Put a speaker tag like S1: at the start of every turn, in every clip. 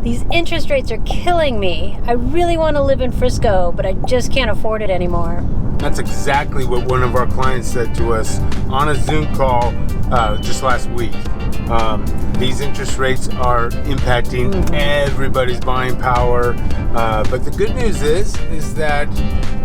S1: These interest rates are killing me. I really want to live in Frisco, but I just can't afford it anymore.
S2: That's exactly what one of our clients said to us on a Zoom call just last week. These interest rates are impacting everybody's buying power. But the good news is that,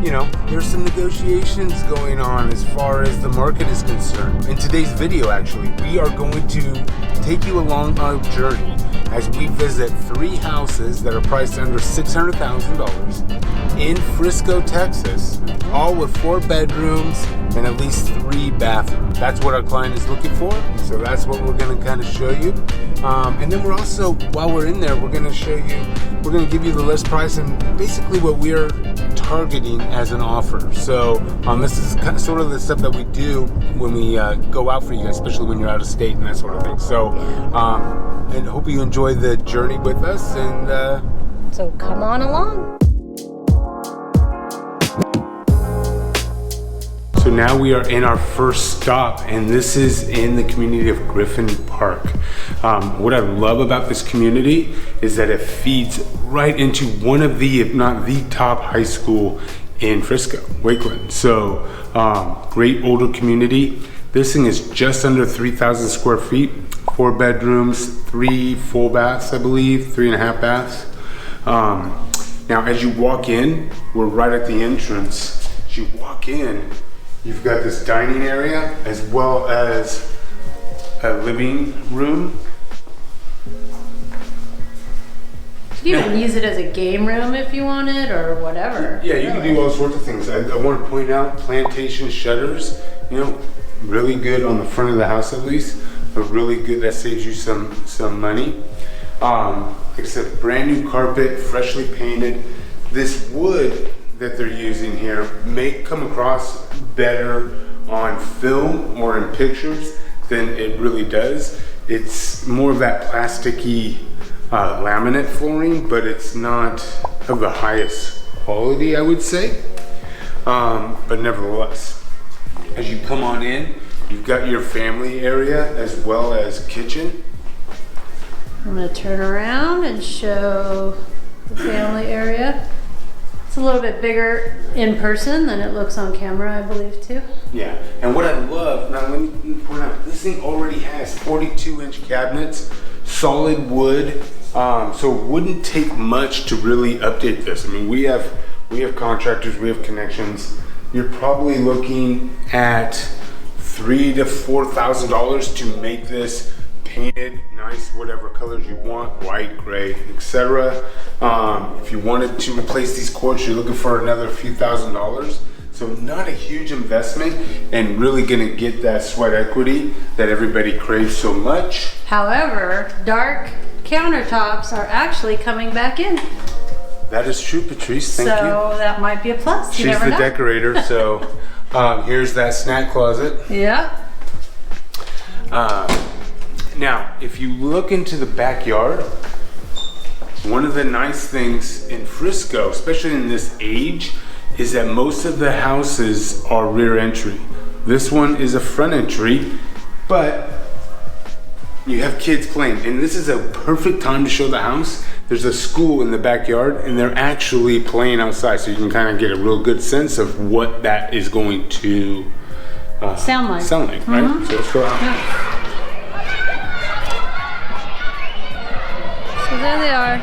S2: you know, there's some negotiations going on as far as the market is concerned. In today's video, actually, we are going to take you along our journey as we visit 3 houses that are priced under $600,000 in Frisco, Texas, all with 4 bedrooms and at least 3 bathrooms. That's what our client is looking for, so that's what we're going to kind of show you. And then we're also, while we're in there, we're going to give you the list price and basically what we're targeting as an offer. So this is kind of sort of the stuff that we do when we go out for you guys, especially when you're out of state and that sort of thing. So and hope you enjoy the journey with us, and
S1: so come on along.
S2: So now we are in our first stop, and this is in the community of Griffin Park. What I love about this community is that it feeds right into one of the, if not the top high school in Frisco, Wakeland. So great older community. This thing is just under 3,000 square feet, 4 bedrooms, 3 full baths, I believe, 3.5 baths. Now, as you walk in, we're right at the entrance. As you walk in, you've got this dining area as well as a living room.
S1: You can use it as a game room if you wanted, or whatever.
S2: Yeah, you can do all sorts of things. I want to point out plantation shutters, you know, really good on the front of the house at least, but really good, that saves you some money. Like I said, brand new carpet, freshly painted. This wood that they're using here may come across better on film or in pictures than it really does. It's more of that plasticky laminate flooring, but it's not of the highest quality, I would say. But nevertheless, as you come on in, you've got your family area as well as kitchen.
S1: I'm gonna turn around and show the family area. It's a little bit bigger in person than it looks on camera, I believe, too.
S2: Yeah, and what I love, now let me point out, this thing already has 42-inch cabinets, solid wood, so it wouldn't take much to really update this. I mean, we have contractors, we have connections. You're probably looking at $3,000 to $4,000 to make this painted nice, whatever colors you want, white, gray, etc. If you wanted to replace these quartz, you're looking for another few $1,000s. So not a huge investment, and really gonna get that sweat equity that everybody craves so much.
S1: However, dark countertops are actually coming back in.
S2: That is true, Patrice, thank you.
S1: So that might be a plus,
S2: She's the decorator, so here's that snack closet.
S1: Yeah.
S2: Now, if you look into the backyard, one of the nice things in Frisco, especially in this age, is that most of the houses are rear entry. This one is a front entry, but you have kids playing, and this is a perfect time to show the house. There's a school in the backyard, and they're actually playing outside, so you can kind of get a real good sense of what that is going to
S1: sound like,
S2: right? So let's go out.
S1: Yeah. So there they are.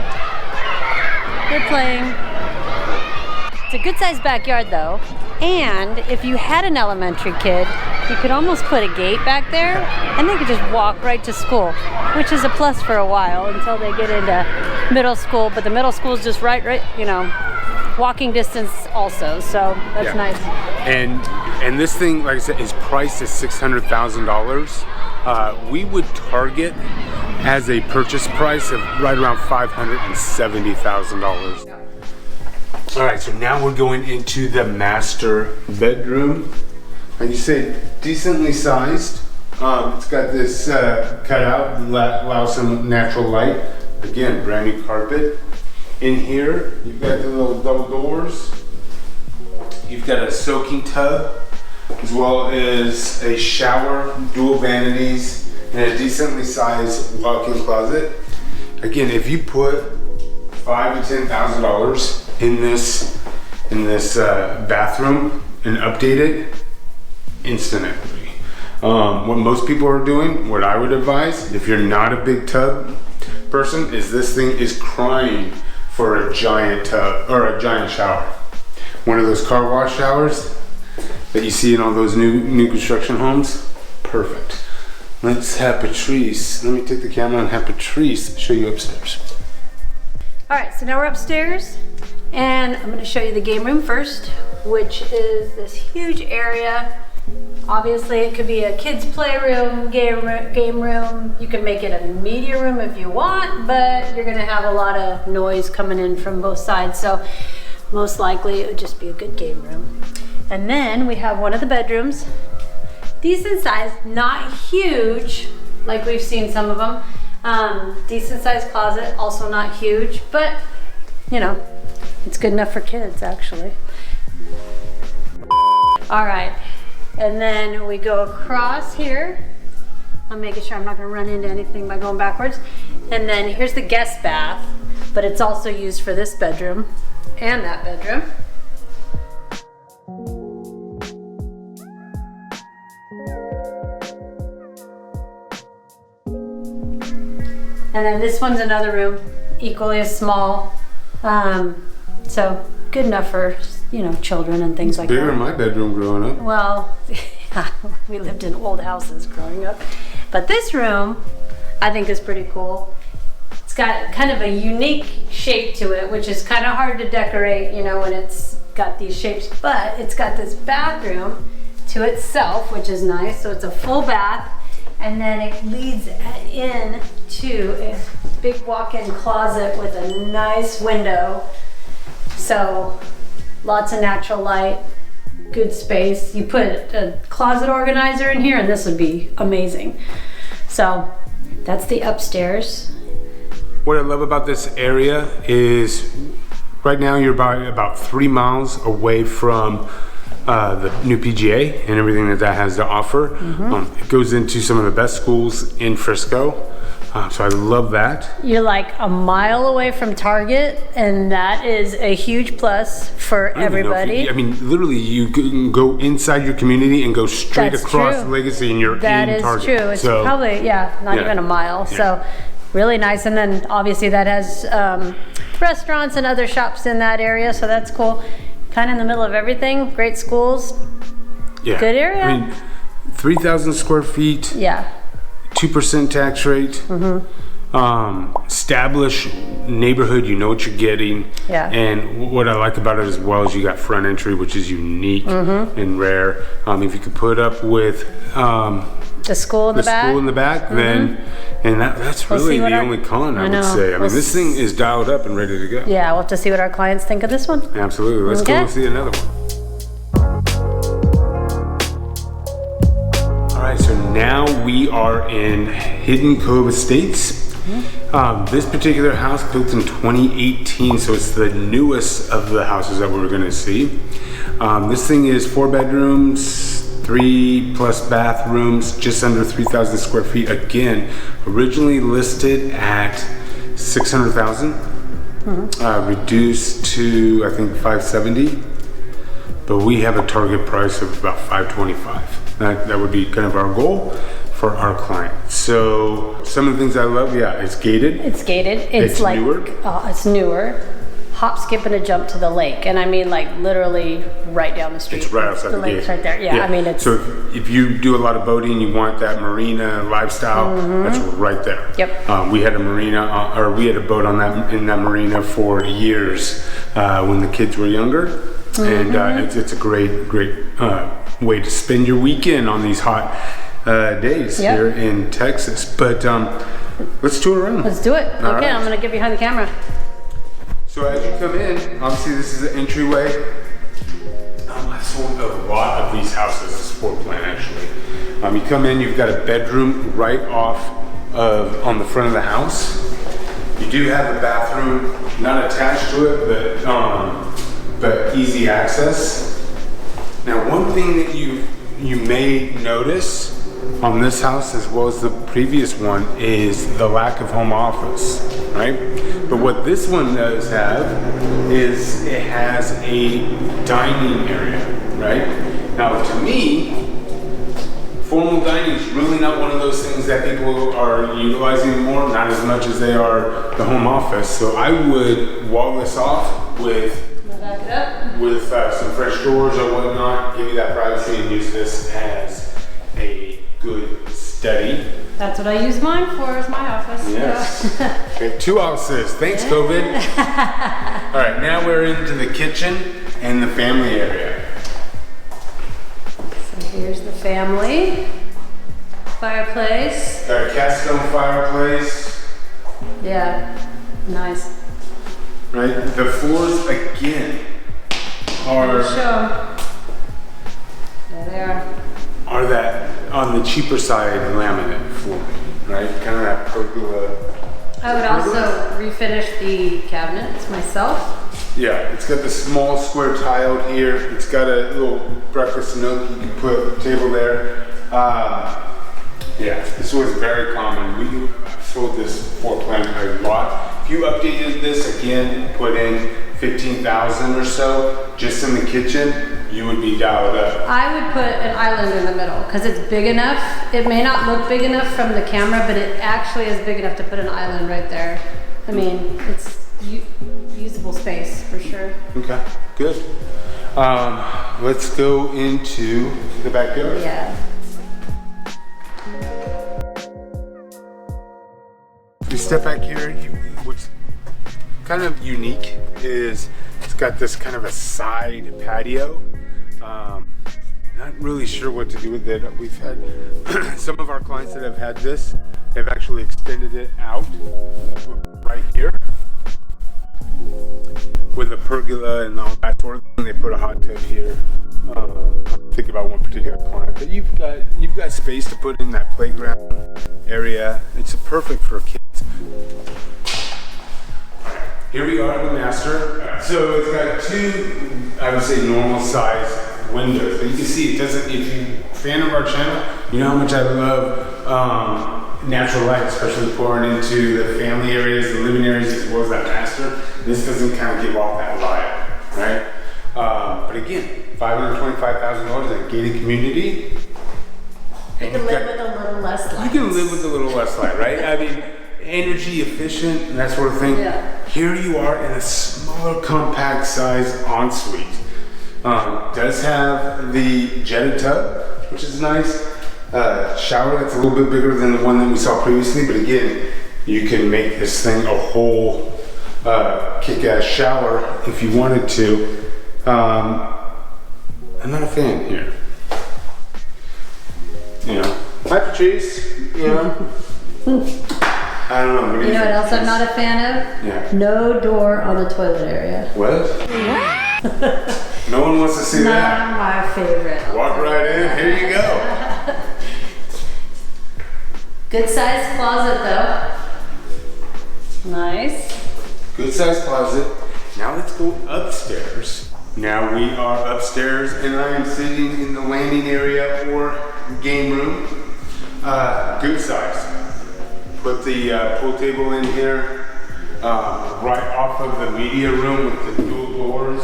S1: They're playing. It's a good sized backyard though. And if you had an elementary kid, you could almost put a gate back there and they could just walk right to school, which is a plus for a while until they get into middle school. But the middle school is just right, you know, walking distance also. So that's nice.
S2: And this thing, like I said, is priced at $600,000. We would target as a purchase price of right around $570,000. All right, so now we're going into the master bedroom. And you say decently sized. It's got this cutout that allows some natural light. Again, brand new carpet. In here, you've got the little double doors. You've got a soaking tub, as well as a shower, dual vanities, and a decently sized walk-in closet. Again, if you put $5,000 to $10,000 in this bathroom and update it, instant equity. What most people are doing, what I would advise, if you're not a big tub person, is this thing is crying for a giant tub or a giant shower. One of those car wash showers that you see in all those new construction homes. Perfect. Let's have Patrice, let me take the camera and have Patrice show you upstairs.
S1: All right, so now we're upstairs and I'm gonna show you the game room first, which is this huge area. Obviously it could be a kid's playroom, game room. You can make it a media room if you want, but you're gonna have a lot of noise coming in from both sides. So most likely it would just be a good game room. And then we have one of the bedrooms. Decent size, not huge, like we've seen some of them. Decent sized closet, also not huge, but you know, it's good enough for kids actually. All right, and then we go across here. I'm making sure I'm not gonna run into anything by going backwards. And then here's the guest bath, but it's also used for this bedroom and that bedroom. And then this one's another room, equally as small. So good enough for, you know, children and things like that.
S2: Bigger than my bedroom growing up.
S1: Well, we lived in old houses growing up. But this room, I think is pretty cool. It's got kind of a unique shape to it, which is kind of hard to decorate, you know, when it's got these shapes. But it's got this bathroom to itself, which is nice. So it's a full bath. And then it leads in to a big walk-in closet with a nice window. So lots of natural light, good space. You put a closet organizer in here and this would be amazing. So that's the upstairs.
S2: What I love about this area is right now you're about 3 miles away from the new PGA and everything that has to offer. It goes into some of the best schools in Frisco. So I love that.
S1: You're like a mile away from Target, and that is a huge plus for everybody.
S2: I mean, literally, you can go inside your community and go straight across Legacy, and you're in Target.
S1: That is true. It's probably, not even a mile. Yeah. So really nice. And then obviously that has restaurants and other shops in that area, so that's cool. Kind of in the middle of everything. Great schools. Yeah. Good area.
S2: I mean, 3,000 square feet.
S1: Yeah.
S2: 2% tax rate. Established neighborhood, you know what you're getting.
S1: Yeah.
S2: And what I like about it as well is you got front entry, which is unique and rare. If you could put up with
S1: the school in the back,
S2: then that's really the only con I would say. I mean, this thing is dialed up and ready to go.
S1: Yeah, we'll have to see what our clients think of this one.
S2: Absolutely. Let's go see another one. So now we are in Hidden Cove Estates. This particular house built in 2018, so it's the newest of the houses that we're gonna see. This thing is 4 bedrooms, 3+ bathrooms, just under 3,000 square feet. Again, originally listed at $600,000, reduced to I think $570, but we have a target price of about $525. That would be kind of our goal for our client. So some of the things I love, it's gated.
S1: It's gated. It's like newer. It's newer. Hop, skip, and a jump to the lake, and I mean like literally right down the street.
S2: It's right outside the
S1: lake's
S2: gate.
S1: Right there. Yeah, I mean it's.
S2: So if you do a lot of boating, you want that marina lifestyle. That's right there.
S1: Yep.
S2: We had a marina, or we had a boat on in that marina for years when the kids were younger, and it's a great way to spend your weekend on these hot days here in Texas. But let's tour around.
S1: Let's do it. Okay, right. I'm gonna get behind the camera.
S2: So as you come in, obviously this is the entryway. I've sold a lot of these houses as floor plan actually. You come in, you've got a bedroom right on the front of the house. You do have a bathroom, not attached to it, but easy access. Now, one thing that you may notice on this house as well as the previous one is the lack of home office, right? But what this one does have is it has a dining area, right? Now to me, formal dining is really not one of those things that people are utilizing anymore, not as much as they are the home office. So I would wall this off with some fresh drawers or whatnot, give you that privacy and use this as a good study.
S1: That's what I use mine for, is my office.
S2: Yes. We have 2 offices. Thanks, COVID. All right, now we're into the kitchen and the family area.
S1: So here's the family. Fireplace.
S2: Got a cast stone fireplace.
S1: Yeah, nice.
S2: Right, the floors again are
S1: There they are.
S2: Are that on the cheaper side laminate floor, right? Kind of that pergola.
S1: I would also refinish the cabinets myself.
S2: Yeah, it's got the small square tile here. It's got a little breakfast nook. You can put a table there. Yeah, this was very common. We sold this floor plan a lot. If you updated this again, put in 15,000 or so just in the kitchen, you would be dialed up.
S1: I would put an island in the middle because it's big enough. It may not look big enough from the camera, but it actually is big enough to put an island right there. I mean, it's usable space for sure.
S2: Okay, good. Let's go into the backyard.
S1: Yeah.
S2: If you step back here, what's kind of unique is it's got this kind of a side patio. Not really sure what to do with it. We've had some of our clients that have had this, they've actually extended it out right here with a pergola and all that sort of thing. They put a hot tub here. I'm thinking about one particular client, but you've got space to put in that playground area. It's perfect for kids. Here we are in the master. So it's got 2, I would say, normal size windows. But you can see it doesn't, if you're a fan of our channel, you know how much I love natural light, especially pouring into the family areas, the living areas, as well as that master. This doesn't kind of give off that vibe, right? But again, $525,000 in a gated community.
S1: You can live with a little less light.
S2: You can live with a little less light, right? I mean, energy efficient and that sort of thing.
S1: Yeah.
S2: Here you are in a smaller, compact size ensuite. Does have the jetted tub, which is nice. Shower that's a little bit bigger than the one that we saw previously, but again, you can make this thing a whole kick-ass shower if you wanted to. I'm not a fan here. You know, hi Patrice, you know. I don't know.
S1: You know what else I'm not a fan of?
S2: Yeah.
S1: No door on the toilet area.
S2: What? No one wants to see that.
S1: Not my favorite.
S2: Walk right in, here you go.
S1: Good sized closet though. Nice.
S2: Good sized closet. Now let's go upstairs. Now we are upstairs and I am sitting in the landing area or game room. Good size. Put the pool table in here, right off of the media room with the dual doors.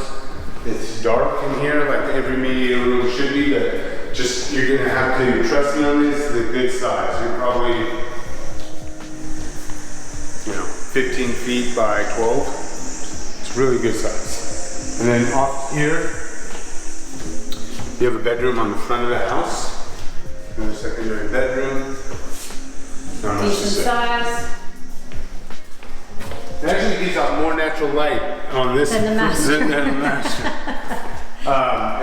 S2: It's dark in here, like every media room should be, but just, you're gonna have to trust me on this, the good size. You're probably, 15 feet by 12. It's really good size. And then off here, you have a bedroom on the front of the house. Another secondary bedroom.
S1: Decent size.
S2: It actually gives out more natural light on this
S1: than the master.
S2: And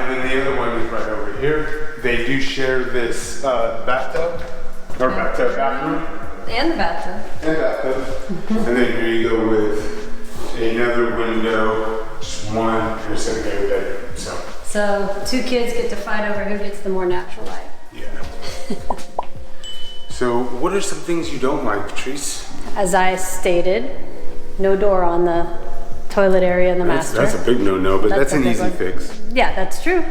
S2: then the other one is right over here. They do share this bathtub, or bathroom.
S1: And the bathtub.
S2: And then here you go with another window, just one, and a secondary bedroom.
S1: So 2 kids get to fight over who gets the more natural light.
S2: Yeah. So what are some things you don't like, Patrice?
S1: As I stated, no door on the toilet area in the master.
S2: That's a big no-no, but that's an easy fix.
S1: Yeah, that's true.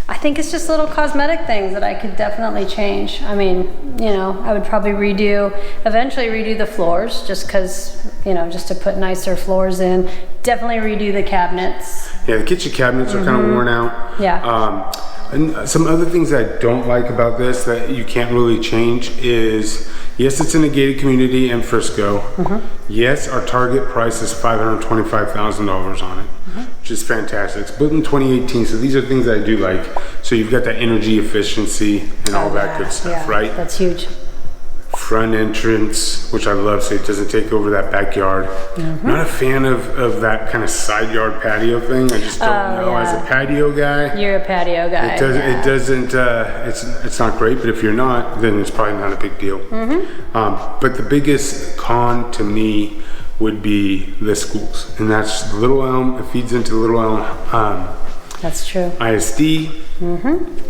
S1: I think it's just little cosmetic things that I could definitely change. I mean, you know, I would probably eventually redo the floors just because, you know, just to put nicer floors in. Definitely redo the cabinets.
S2: Yeah, the kitchen cabinets are kind of worn out.
S1: Yeah.
S2: And some other things I don't like about this that you can't really change is, yes, it's in a gated community in Frisco. Yes, our target price is $525,000 on it, which is fantastic. It's built in 2018, so these are things that I do like. So you've got that energy efficiency and all that good stuff, right?
S1: That's huge.
S2: Front entrance, which I love, so it doesn't take over that backyard. Not a fan of that kind of side yard patio thing. I just don't know. As a patio guy,
S1: you're a patio guy.
S2: It's not great, but if you're not, then it's probably not a big deal. But the biggest con to me would be the schools, and that's Little Elm. It feeds into Little Elm.
S1: That's true.
S2: ISD,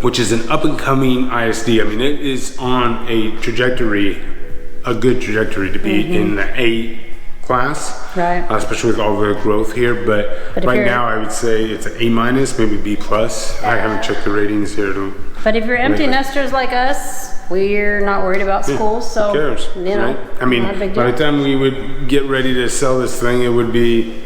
S2: which is an up-and-coming ISD. I mean, it is on a good trajectory to be in the A class,
S1: right?
S2: Especially with all the growth here. But right now, I would say it's an A-, maybe B+. I haven't checked the ratings here.
S1: But if you're empty nesters like us, we're not worried about schools, so
S2: who cares,
S1: you know,
S2: right? I mean, by the time we would get ready to sell this thing, it would be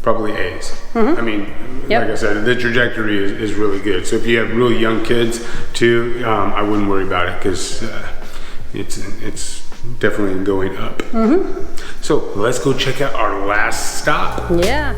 S2: probably A's. I mean, like I said, the trajectory is really good. So if you have really young kids too, I wouldn't worry about it because it's definitely going up. So let's go check out our last stop.
S1: Yeah.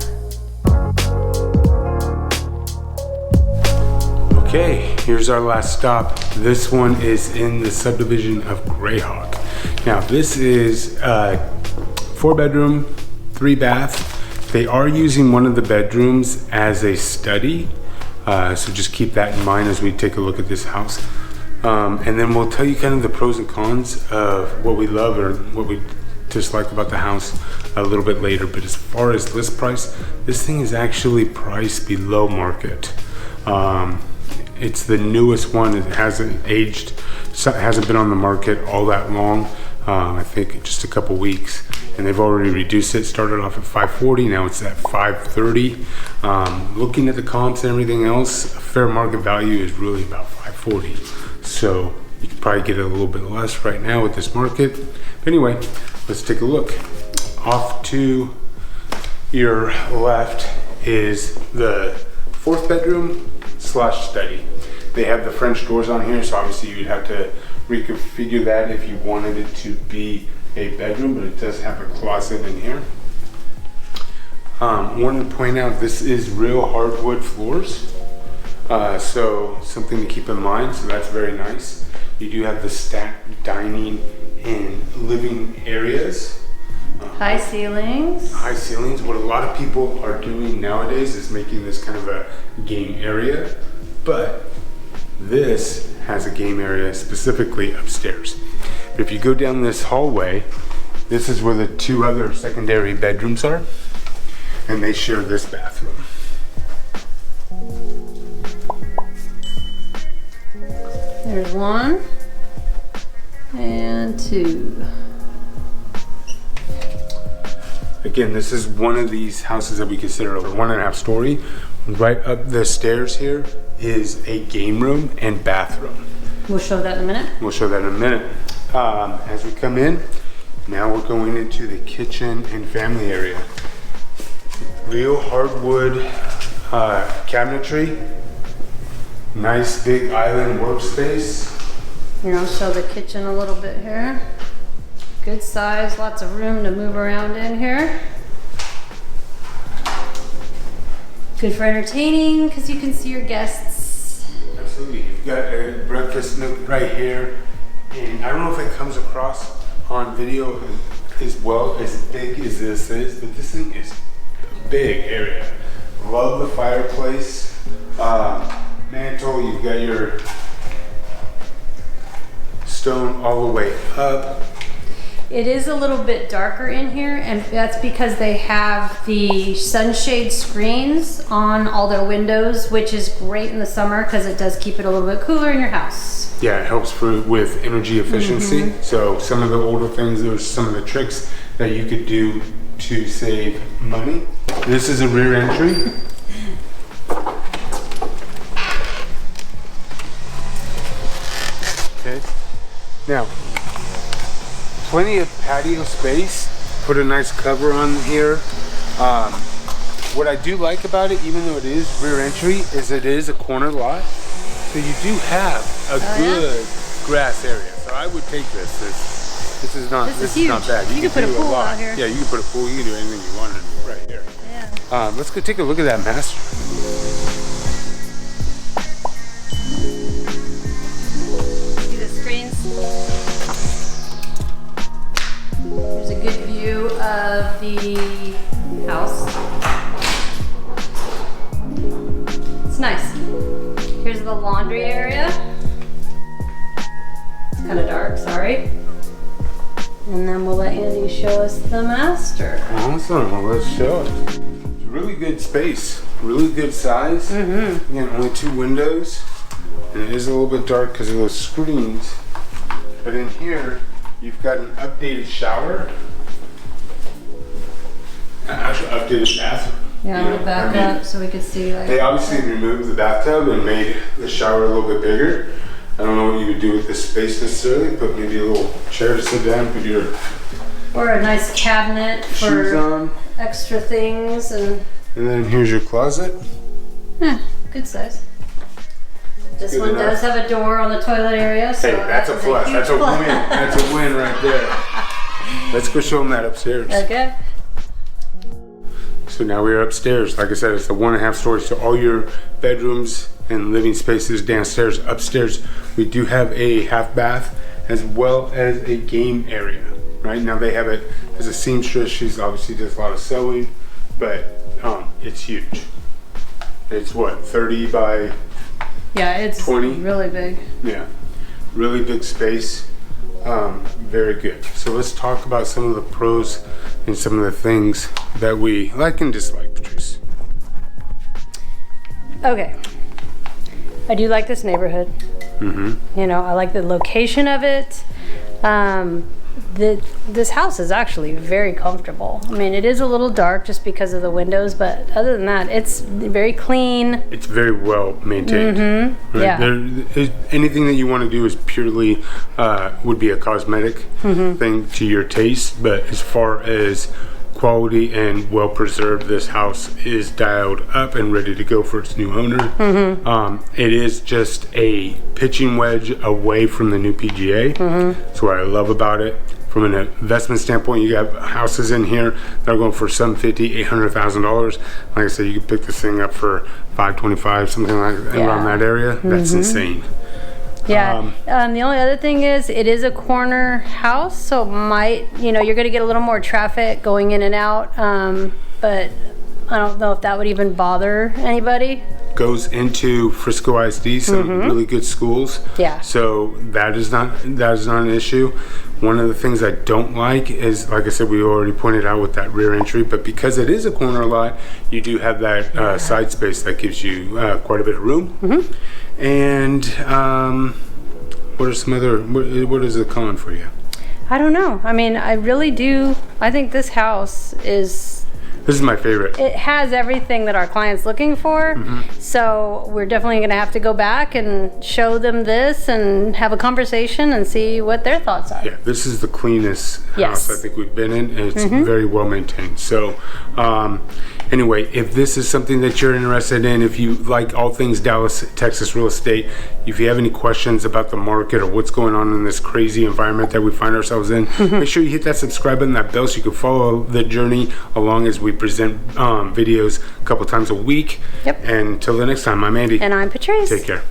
S2: Okay, here's our last stop. This one is in the subdivision of Greyhawk. Now this is 4-bedroom, 3-bath. They are using one of the bedrooms as a study, so just keep that in mind as we take a look at this house. And then we'll tell you kind of the pros and cons of what we love or what we dislike about the house a little bit later. But as far as list price, this thing is actually priced below market. It's the newest one. It hasn't aged, hasn't been on the market all that long. I think just a couple weeks, and they've already reduced it. Started off at $540, now it's at $530. Looking at the comps and everything else, fair market value is really about $540. So you could probably get it a little bit less right now with this market. But anyway, let's take a look. Off to your left is the 4th bedroom / study. They have the French doors on here, so obviously you'd have to reconfigure that if you wanted it to be a bedroom, but it does have a closet in here. Wanted to point out this is real hardwood floors, so something to keep in mind. So that's very nice. You do have the stacked dining and living areas.
S1: High ceilings.
S2: High ceilings. What a lot of people are doing nowadays is making this kind of a game area, but this has a game area specifically upstairs. But if you go down this hallway, this is where the 2 other secondary bedrooms are, and they share this bathroom.
S1: There's 1 and 2.
S2: Again, this is one of these houses that we consider a 1.5 story. Right up the stairs here is a game room and bathroom.
S1: We'll show that in a minute.
S2: We'll show that in a minute. As we come in, now we're going into the kitchen and family area. Real hardwood cabinetry. Nice big island workspace.
S1: Here, I'll show the kitchen a little bit here. Good size, lots of room to move around in here. Good for entertaining because you can see your guests.
S2: Absolutely. You've got a breakfast nook right here. And I don't know if it comes across on video as well as big as this is, but this thing is a big area. Love the fireplace. Mantle, you've got your stone all the way up.
S1: It is a little bit darker in here, and that's because they have the sunshade screens on all their windows, which is great in the summer because it does keep it a little bit cooler in your house.
S2: Yeah, it helps with energy efficiency. So some of the older things, there's some of the tricks that you could do to save money. This is a rear entry. Now, plenty of patio space. Put a nice cover on here. What I do like about it, even though it is rear entry, is it is a corner lot. So you do have a good grass area. So I would take this. This is not bad.
S1: You can put a pool out here.
S2: Yeah, you can put a pool. You can do anything you want to do right here.
S1: Yeah.
S2: Let's go take a look at that master.
S1: See the screens? There's a good view of the house. It's nice. Here's the laundry area. It's kind of dark, sorry. And then we'll let Andy show us the master.
S2: Awesome, well, let's show it. It's a really good space, really good size. Again, only 2 windows. And it is a little bit dark because of those screens. But in here, you've got an updated shower. An actual updated bathroom.
S1: Yeah, I'm gonna back up so we can see. Like,
S2: they obviously removed the bathtub and made the shower a little bit bigger. I don't know what you would do with this space necessarily, but maybe a little chair to sit down, put your
S1: or a nice cabinet
S2: shoes
S1: for
S2: on.
S1: Extra things and
S2: then here's your closet.
S1: Good size. This
S2: Good
S1: one
S2: enough.
S1: does have a door on the toilet area, so
S2: Hey, that's a plus.
S1: huge
S2: That's a
S1: plus.
S2: win. That's a win right there. Let's go show them that upstairs.
S1: Okay.
S2: So now we're upstairs. Like I said, it's a 1.5 story. So all your bedrooms and living spaces downstairs. Upstairs, we do have a half bath as well as a game area. Right now they have it as a seamstress. She's obviously does a lot of sewing, but it's huge. It's what, 30 by
S1: Yeah, it's
S2: 20?
S1: really big.
S2: Yeah, really big space. Very good. So let's talk about some of the pros and some of the things that we like and dislike, Patrice.
S1: Okay. I do like this neighborhood. You know, I like the location of it. This house is actually very comfortable. I mean, it is a little dark just because of the windows, but other than that, it's very clean.
S2: It's very well maintained. Right?
S1: Yeah.
S2: Anything that you want to do is purely would be a cosmetic thing to your taste, but as far as quality and well preserved, this house is dialed up and ready to go for its new owner. It is just a pitching wedge away from the new PGA. That's what I love about it. From an investment standpoint, you have houses in here that are going for $750,000, $800,000. Like I said, you could pick this thing up for $525,000, something like around that area. That's insane.
S1: Yeah. The only other thing is it is a corner house, so you're going to get a little more traffic going in and out. But I don't know if that would even bother anybody.
S2: Goes into Frisco ISD, some really good schools.
S1: Yeah.
S2: So that is not an issue. One of the things I don't like is, like I said, we already pointed out with that rear entry, but because it is a corner lot, you do have that side space that gives you quite a bit of room. And what are some other? What is the con for you?
S1: I don't know. I mean, I really do. I think this house is.
S2: This is my favorite.
S1: It has everything that our client's looking for. So we're definitely going to have to go back and show them this and have a conversation and see what their thoughts are.
S2: Yeah, this is the cleanest house I think we've been in, and it's very well maintained. So anyway, if this is something that you're interested in, if you like all things Dallas, Texas real estate, if you have any questions about the market or what's going on in this crazy environment that we find ourselves in, make sure you hit that subscribe button, that bell, so you can follow the journey along as we present videos a couple times a week. And until the next time, I'm Andy.
S1: And I'm Patrice.
S2: Take care.